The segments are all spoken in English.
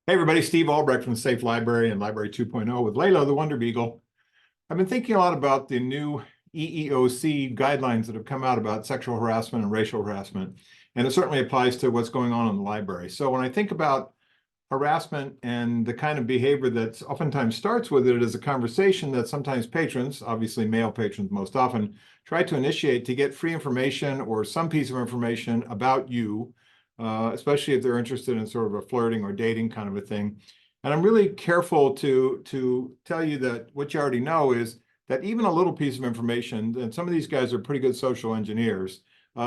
Hey everybody, Steve Albrecht from Safe Library and Library 2.0 with Layla, the Wonder Beagle. I've been thinking a lot about the new EEOC guidelines that have come out about sexual harassment and racial harassment, and it certainly applies to what's going on in the library. So when I think about harassment and the kind of behavior that oftentimes starts with it as a conversation that sometimes patrons, obviously male patrons most often, try to initiate to get free information or some piece of information about you, especially if they're interested in sort of a flirting or dating kind of a thing. And I'm really careful to tell you that what you already know is that even a little piece of information, and some of these guys are pretty good social engineers,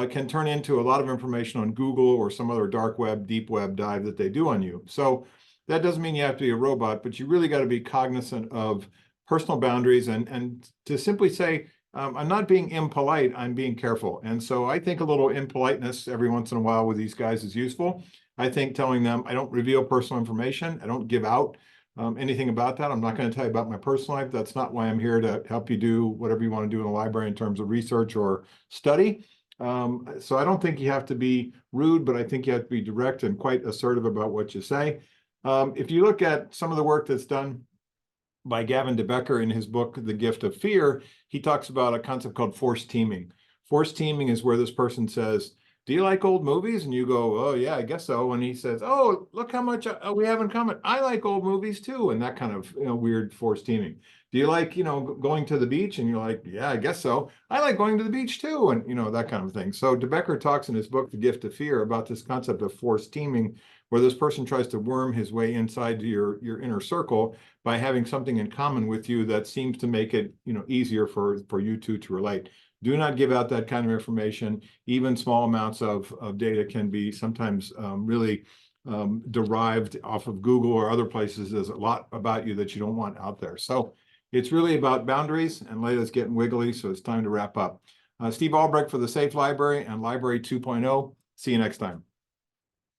can turn into a lot of information on Google or some other dark web, deep web dive that they do on you. So that doesn't mean you have to be a robot, but you really got to be cognizant of personal boundaries and to simply say, I'm not being impolite, I'm being careful. And so I think a little impoliteness every once in a while with these guys is useful. I think telling them I don't reveal personal information, I don't give out anything about that. I'm not going to tell you about my personal life. That's not why I'm here, to help you do whatever you want to do in a library in terms of research or study. So I don't think you have to be rude, but I think you have to be direct and quite assertive about what you say. If you look at some of the work that's done by Gavin de Becker in his book, The Gift of Fear, he talks about a concept called forced teaming. Forced teaming is where this person says, do you like old movies? And you go, oh, yeah, I guess so. And he says, oh, look how much we have in common. I like old movies too. And that kind of weird forced teaming. Do you like, going to the beach? And you're like, yeah, I guess so. I like going to the beach too. And, that kind of thing. So de Becker talks in his book, The Gift of Fear, about this concept of forced teaming, where this person tries to worm his way inside your inner circle by having something in common with you that seems to make it, easier for you two to relate. Do not give out that kind of information. Even small amounts of data can be sometimes really derived off of Google or other places. There's a lot about you that you don't want out there. So it's really about boundaries, and Layla's getting wiggly, so it's time to wrap up. Steve Albrecht for the Safe Library and Library 2.0. See you next time.